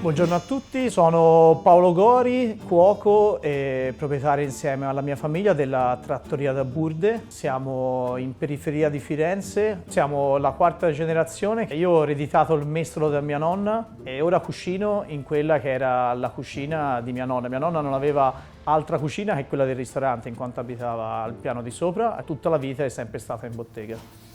Buongiorno a tutti, sono Paolo Gori, cuoco e proprietario insieme alla mia famiglia della Trattoria da Burde. Siamo in periferia di Firenze, siamo la quarta generazione. Io ho ereditato il mestolo da mia nonna e ora cucino in quella che era la cucina di mia nonna. Mia nonna non aveva altra cucina che quella del ristorante in quanto abitava al piano di sopra e tutta la vita è sempre stata in bottega.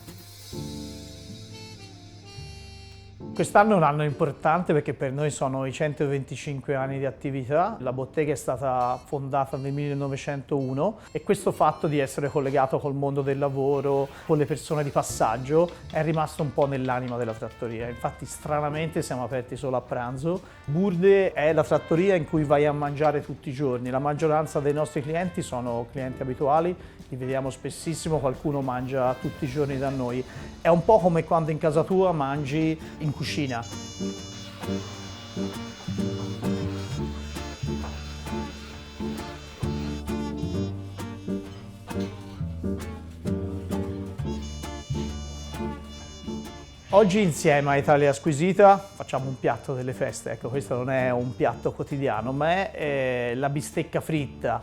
Quest'anno è un anno importante perché per noi sono i 125 anni di attività. La bottega è stata fondata nel 1901 e questo fatto di essere collegato col mondo del lavoro, con le persone di passaggio, è rimasto un po' nell'anima della trattoria. Infatti stranamente siamo aperti solo a pranzo. Burde è la trattoria in cui vai a mangiare tutti i giorni. La maggioranza dei nostri clienti sono clienti abituali, li vediamo spessissimo, qualcuno mangia tutti i giorni da noi. È un po' come quando in casa tua mangi in cucina. Oggi insieme a Italia Squisita facciamo un piatto delle feste, ecco questo non è un piatto quotidiano ma è la bistecca fritta,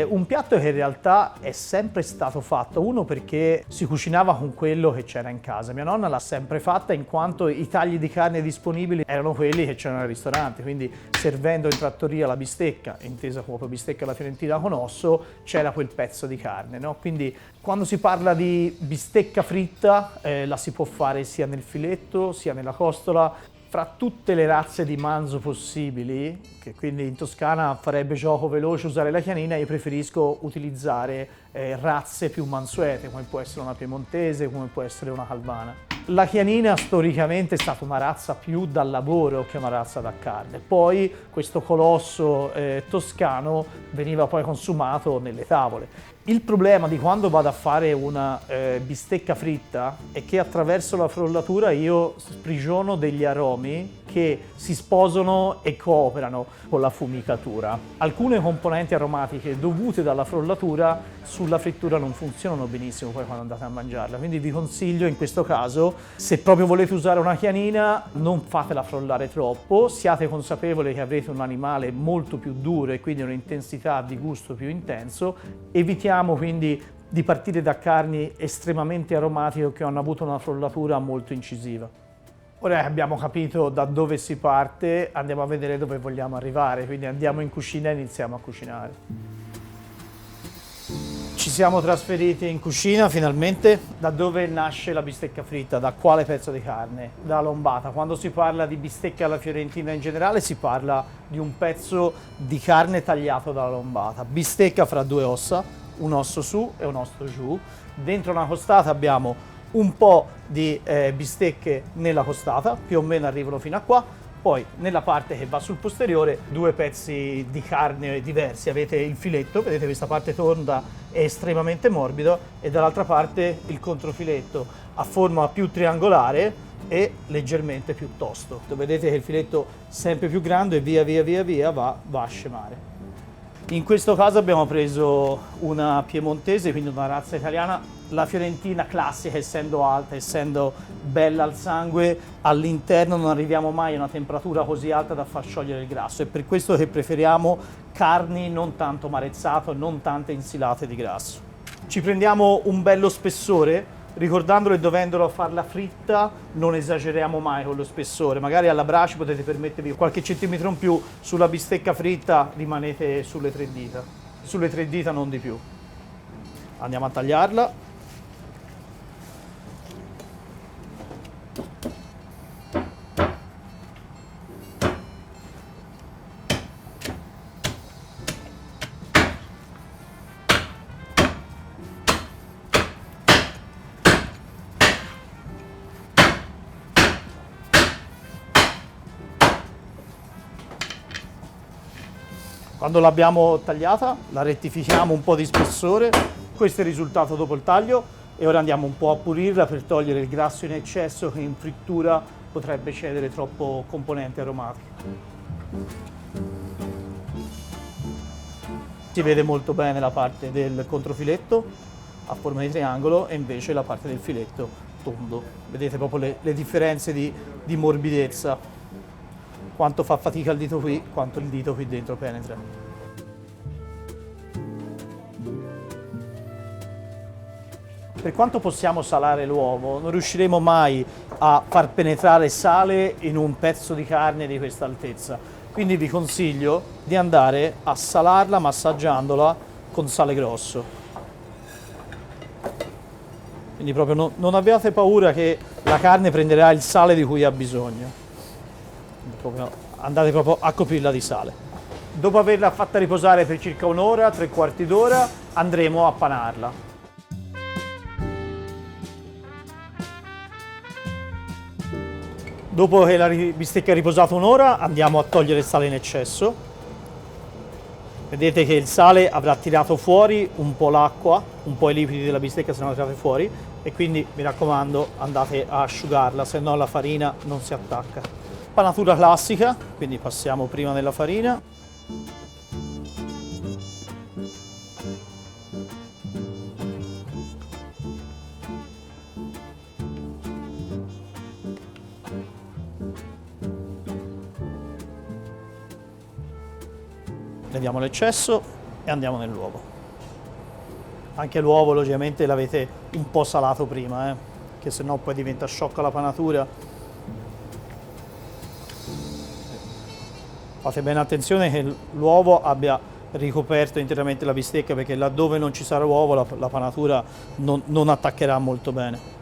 un piatto che in realtà è sempre stato fatto, uno perché si cucinava con quello che c'era in casa, mia nonna l'ha sempre fatta in quanto i tagli di carne disponibili erano quelli che c'erano al ristorante, quindi servendo in trattoria la bistecca, intesa come bistecca alla fiorentina con osso, c'era quel pezzo di carne, no? Quindi quando si parla di bistecca fritta la si può fare sia nel filetto sia nella costola. Fra tutte le razze di manzo possibili, che quindi in Toscana farebbe gioco veloce usare la chianina, io preferisco utilizzare razze più mansuete, come può essere una piemontese, come può essere una calvana. La chianina storicamente è stata una razza più da lavoro che una razza da carne. Poi questo colosso toscano veniva poi consumato nelle tavole. Il problema di quando vado a fare una bistecca fritta è che attraverso la frollatura io sprigiono degli aromi che si sposano e cooperano con la fumicatura. Alcune componenti aromatiche dovute dalla frollatura sulla frittura non funzionano benissimo poi quando andate a mangiarla, quindi vi consiglio in questo caso, se proprio volete usare una chianina, non fatela frollare troppo, siate consapevoli che avrete un animale molto più duro e quindi un'intensità di gusto più intenso, evitiamo quindi di partire da carni estremamente aromatiche che hanno avuto una frollatura molto incisiva. Ora che abbiamo capito da dove si parte, andiamo a vedere dove vogliamo arrivare, quindi andiamo in cucina e iniziamo a cucinare. Ci siamo trasferiti in cucina finalmente. Da dove nasce la bistecca fritta? Da quale pezzo di carne? Da lombata. Quando si parla di bistecca alla fiorentina in generale si parla di un pezzo di carne tagliato dalla lombata. Bistecca fra due ossa, un osso su e un osso giù. Dentro una costata abbiamo un po' di bistecche nella costata, più o meno arrivano fino a qua, poi nella parte che va sul posteriore due pezzi di carne diversi, avete il filetto, vedete questa parte tonda è estremamente morbido e dall'altra parte il controfiletto a forma più triangolare e leggermente più tosto. Vedete che il filetto sempre più grande e via va a scemare. In questo caso abbiamo preso una piemontese, quindi una razza italiana. La fiorentina classica, essendo alta, essendo bella al sangue, all'interno non arriviamo mai a una temperatura così alta da far sciogliere il grasso. È per questo che preferiamo carni non tanto marezzate, non tante insilate di grasso. Ci prendiamo un bello spessore, ricordandolo e dovendolo farla fritta non esageriamo mai con lo spessore, magari alla brace potete permettervi qualche centimetro in più, sulla bistecca fritta rimanete sulle 3 dita non di più. Andiamo a tagliarla. Quando l'abbiamo tagliata la rettifichiamo un po' di spessore, questo è il risultato dopo il taglio e ora andiamo un po' a pulirla per togliere il grasso in eccesso che in frittura potrebbe cedere troppo componenti aromatiche. Si vede molto bene la parte del controfiletto a forma di triangolo e invece la parte del filetto tondo. Vedete proprio le differenze di morbidezza. quanto fa fatica il dito qui, quanto il dito qui dentro penetra. Per quanto possiamo salare l'uovo, non riusciremo mai a far penetrare sale in un pezzo di carne di questa altezza. Quindi vi consiglio di andare a salarla massaggiandola con sale grosso. Quindi proprio non abbiate paura che la carne prenderà il sale di cui ha bisogno. Andate proprio a coprirla di sale. Dopo averla fatta riposare per circa un'ora, 3/4 d'ora, andremo a panarla. Dopo che la bistecca è riposata un'ora, andiamo a togliere il sale in eccesso. Vedete che il sale avrà tirato fuori un po' l'acqua, un po' i liquidi della bistecca saranno tirati fuori, e quindi mi raccomando andate a asciugarla, se no la farina non si attacca. Panatura classica, quindi passiamo prima nella farina. Vediamo l'eccesso e andiamo nell'uovo. Anche l'uovo logicamente l'avete un po' salato prima, che se no poi diventa sciocca la panatura. Fate bene attenzione che l'uovo abbia ricoperto interamente la bistecca, perché laddove non ci sarà uovo la panatura non attaccherà molto bene.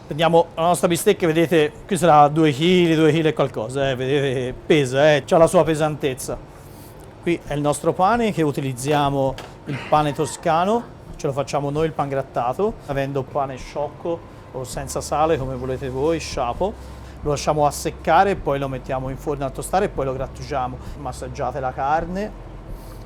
Prendiamo la nostra bistecca, vedete, qui sarà 2 kg, 2 kg e qualcosa, vedete, pesa, ha la sua pesantezza. Qui è il nostro pane, che utilizziamo il pane toscano, ce lo facciamo noi il pangrattato, avendo pane sciocco o senza sale, come volete voi, sciapo. Lo lasciamo a seccare e poi lo mettiamo in forno a tostare e poi lo grattugiamo. Massaggiate la carne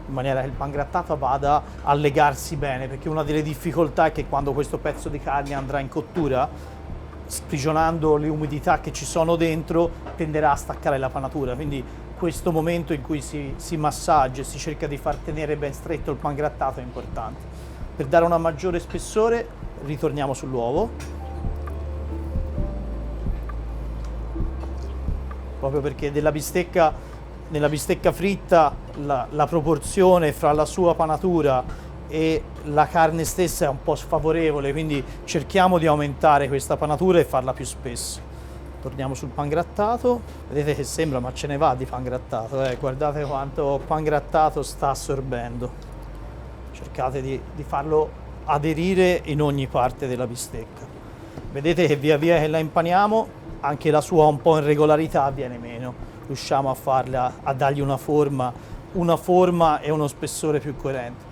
in maniera che il pangrattato vada a legarsi bene, perché una delle difficoltà è che quando questo pezzo di carne andrà in cottura, sprigionando le umidità che ci sono dentro, tenderà a staccare la panatura. Quindi questo momento in cui si massaggia e si cerca di far tenere ben stretto il pangrattato è importante. Per dare una maggiore spessore ritorniamo sull'uovo, proprio perché nella bistecca fritta la proporzione fra la sua panatura e la carne stessa è un po' sfavorevole, quindi cerchiamo di aumentare questa panatura e farla più spesso. Torniamo sul pangrattato, vedete che sembra, ma ce ne va di pangrattato, guardate quanto pangrattato sta assorbendo. Cercate di farlo aderire in ogni parte della bistecca. Vedete che via via che la impaniamo, anche la sua un po' irregolarità viene meno, riusciamo a farla, a dargli una forma e uno spessore più coerente.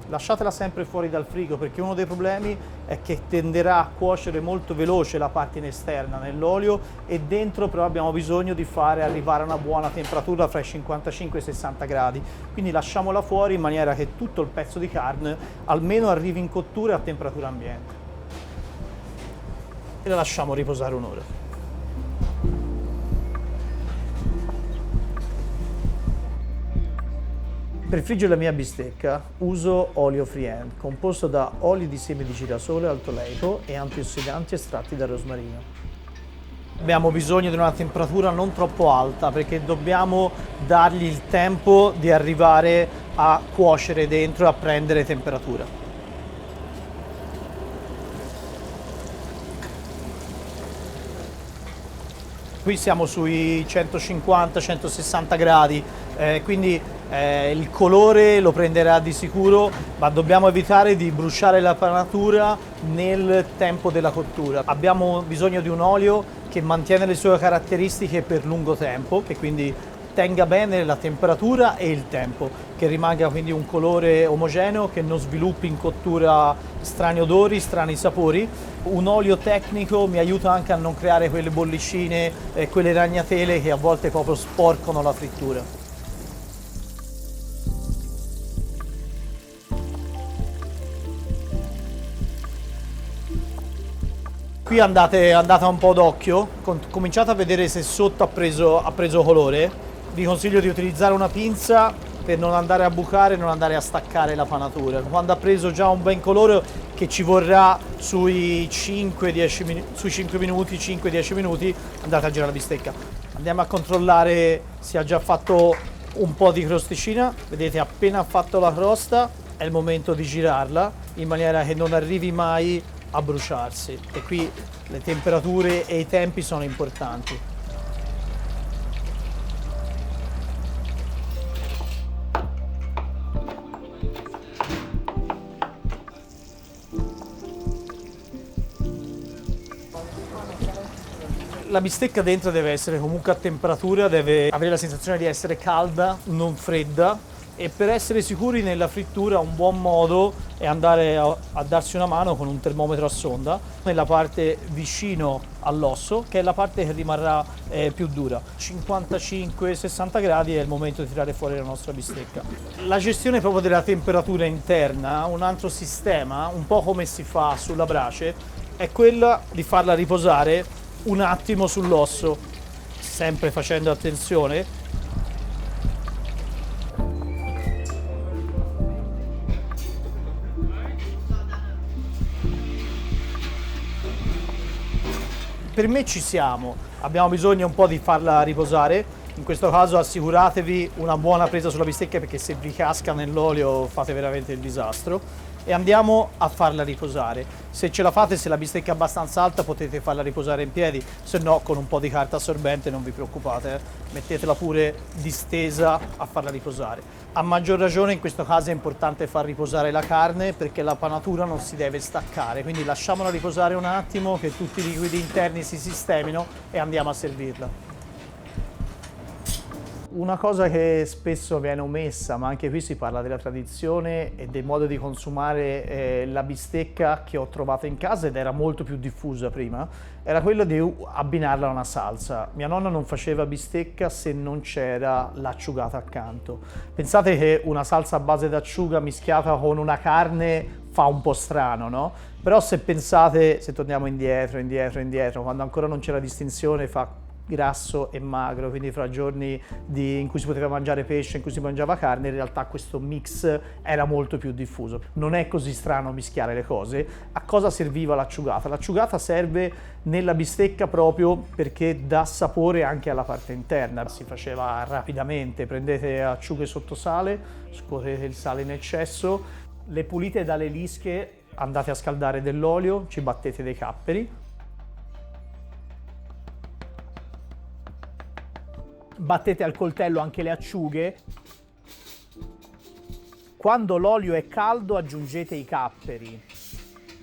Lasciatela sempre fuori dal frigo, perché uno dei problemi è che tenderà a cuocere molto veloce la parte in esterna nell'olio, e dentro però abbiamo bisogno di fare arrivare a una buona temperatura fra i 55 e i 60 gradi. Quindi lasciamola fuori in maniera che tutto il pezzo di carne almeno arrivi in cottura a temperatura ambiente. E la lasciamo riposare un'ora. Per friggere la mia bistecca uso olio Friend, composto da oli di semi di girasole alto oleico e antiossidanti estratti da rosmarino. Abbiamo bisogno di una temperatura non troppo alta, perché dobbiamo dargli il tempo di arrivare a cuocere dentro e a prendere temperatura. Qui siamo sui 150-160 gradi, quindi il colore lo prenderà di sicuro, ma dobbiamo evitare di bruciare la panatura nel tempo della cottura. Abbiamo bisogno di un olio che mantiene le sue caratteristiche per lungo tempo, che quindi tenga bene la temperatura e il tempo, che rimanga quindi un colore omogeneo, che non sviluppi in cottura strani odori, strani sapori. Un olio tecnico mi aiuta anche a non creare quelle bollicine e quelle ragnatele che a volte proprio sporcano la frittura. Qui andate un po' d'occhio, cominciate a vedere se sotto ha preso colore. Vi consiglio di utilizzare una pinza per non andare a bucare e non andare a staccare la panatura. Quando ha preso già un bel colore che ci vorrà sui 5-10 minuti, 5-10 minuti andate a girare la bistecca. Andiamo a controllare se ha già fatto un po' di crosticina. Vedete, appena ha fatto la crosta è il momento di girarla in maniera che non arrivi mai a bruciarsi, e qui le temperature e i tempi sono importanti. La bistecca dentro deve essere comunque a temperatura, deve avere la sensazione di essere calda, non fredda, e per essere sicuri nella frittura un buon modo è andare a darsi una mano con un termometro a sonda nella parte vicino all'osso, che è la parte che rimarrà più dura. 55-60 gradi è il momento di tirare fuori la nostra bistecca. La gestione proprio della temperatura interna, un altro sistema, un po' come si fa sulla brace, è quella di farla riposare un attimo sull'osso, sempre facendo attenzione. Per me ci siamo, abbiamo bisogno un po' di farla riposare. In questo caso assicuratevi una buona presa sulla bistecca, perché se vi casca nell'olio fate veramente il disastro. E andiamo a farla riposare. Se ce la fate, se la bistecca è abbastanza alta, potete farla riposare in piedi, se no con un po' di carta assorbente non vi preoccupate, mettetela pure distesa a farla riposare. A maggior ragione in questo caso è importante far riposare la carne, perché la panatura non si deve staccare, quindi lasciamola riposare un attimo che tutti i liquidi interni si sistemino e andiamo a servirla. Una cosa che spesso viene omessa, ma anche qui si parla della tradizione e del modo di consumare la bistecca che ho trovato in casa, ed era molto più diffusa prima, era quella di abbinarla a una salsa. Mia nonna non faceva bistecca se non c'era l'acciugata accanto. Pensate che una salsa a base d'acciuga mischiata con una carne fa un po' strano, no? Però se pensate, se torniamo indietro, quando ancora non c'era distinzione fra grasso e magro, quindi fra giorni in cui si poteva mangiare pesce, in cui si mangiava carne, in realtà questo mix era molto più diffuso. Non è così strano mischiare le cose. A cosa serviva l'acciugata? L'acciugata serve nella bistecca proprio perché dà sapore anche alla parte interna. Si faceva rapidamente, prendete acciughe sotto sale, scuotete il sale in eccesso, le pulite dalle lische, andate a scaldare dell'olio, ci battete dei capperi, battete al coltello anche le acciughe. Quando l'olio è caldo aggiungete i capperi,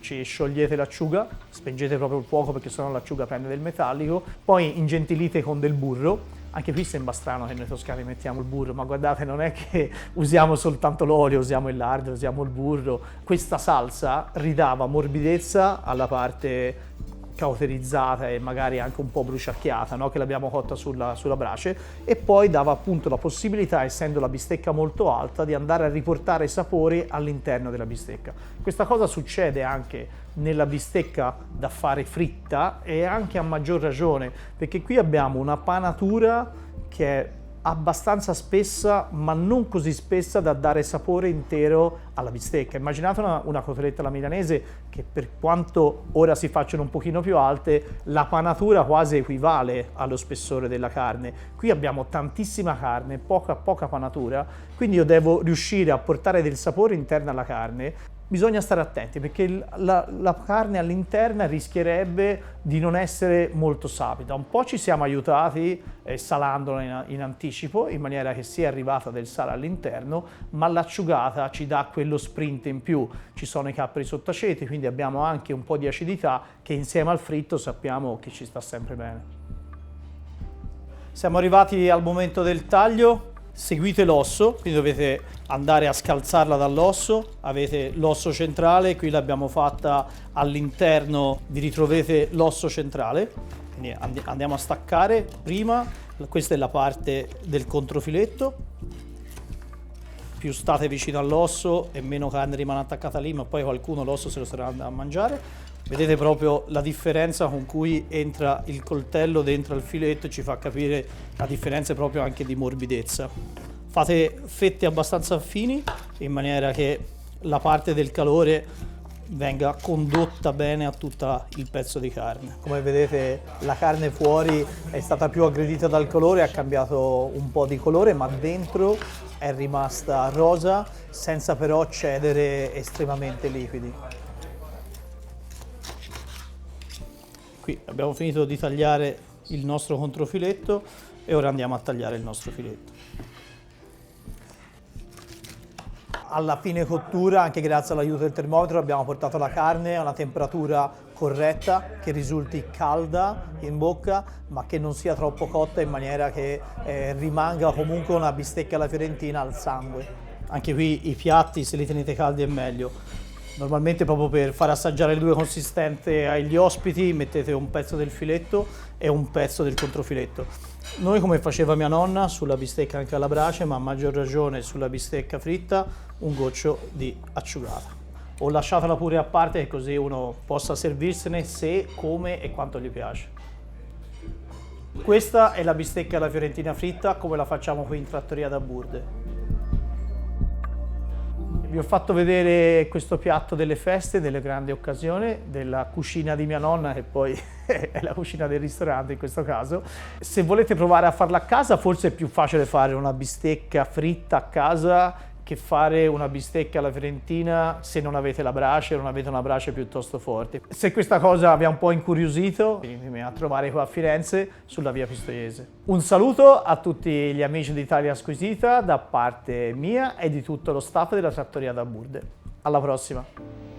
ci sciogliete l'acciuga, spengete proprio il fuoco perché sennò l'acciuga prende del metallico, poi ingentilite con del burro. Anche qui sembra strano che noi toscani mettiamo il burro, ma guardate, non è che usiamo soltanto l'olio, usiamo il lardo, usiamo il burro. Questa salsa ridava morbidezza alla parte cauterizzata e magari anche un po' bruciacchiata, no? Che l'abbiamo cotta sulla brace, e poi dava appunto la possibilità, essendo la bistecca molto alta, di andare a riportare i sapori all'interno della bistecca. Questa cosa succede anche nella bistecca da fare fritta, e anche a maggior ragione perché qui abbiamo una panatura che è abbastanza spessa, ma non così spessa da dare sapore intero alla bistecca. Immaginate una cotoletta alla milanese, che per quanto ora si facciano un pochino più alte, la panatura quasi equivale allo spessore della carne. Qui abbiamo tantissima carne, poca panatura, quindi io devo riuscire a portare del sapore interno alla carne. Bisogna stare attenti perché la carne all'interno rischierebbe di non essere molto sapida. Un po' ci siamo aiutati salandola in anticipo, in maniera che sia arrivata del sale all'interno, ma l'acciugata ci dà quello sprint in più. Ci sono i capperi sott'aceto, quindi abbiamo anche un po' di acidità che insieme al fritto sappiamo che ci sta sempre bene. Siamo arrivati al momento del taglio. Seguite l'osso, quindi dovete andare a scalzarla dall'osso. Avete l'osso centrale, qui l'abbiamo fatta all'interno, vi ritrovate l'osso centrale. Quindi andiamo a staccare prima, questa è la parte del controfiletto. Più state vicino all'osso e meno carne rimane attaccata lì, ma poi qualcuno l'osso se lo sarà andato a mangiare. Vedete proprio la differenza con cui entra il coltello dentro al filetto, ci fa capire la differenza proprio anche di morbidezza. Fate fette abbastanza fini in maniera che la parte del calore venga condotta bene a tutto il pezzo di carne. Come vedete la carne fuori è stata più aggredita dal calore, ha cambiato un po' di colore, ma dentro è rimasta rosa senza però cedere estremamente liquidi. Qui abbiamo finito di tagliare il nostro controfiletto e ora andiamo a tagliare il nostro filetto. Alla fine cottura, anche grazie all'aiuto del termometro, abbiamo portato la carne a una temperatura corretta, che risulti calda in bocca, ma che non sia troppo cotta in maniera che rimanga comunque una bistecca alla fiorentina al sangue. Anche qui i piatti, se li tenete caldi è meglio. Normalmente proprio per far assaggiare le due consistenze agli ospiti mettete un pezzo del filetto e un pezzo del controfiletto. Noi, come faceva mia nonna, sulla bistecca anche alla brace, ma a maggior ragione sulla bistecca fritta, un goccio di acciugata. Ho lasciatela pure a parte così uno possa servirsene se, come e quanto gli piace. Questa è la bistecca alla fiorentina fritta come la facciamo qui in Trattoria da Burde. Vi ho fatto vedere questo piatto delle feste, delle grandi occasioni, della cucina di mia nonna, che poi è la cucina del ristorante in questo caso. Se volete provare a farla a casa, forse è più facile fare una bistecca fritta a casa che fare una bistecca alla fiorentina se non avete la brace o non avete una brace piuttosto forte. Se questa cosa vi ha un po' incuriosito, venitemi a trovare qua a Firenze sulla via Pistoiese. Un saluto a tutti gli amici di Italia Squisita da parte mia e di tutto lo staff della Trattoria da Burde. Alla prossima!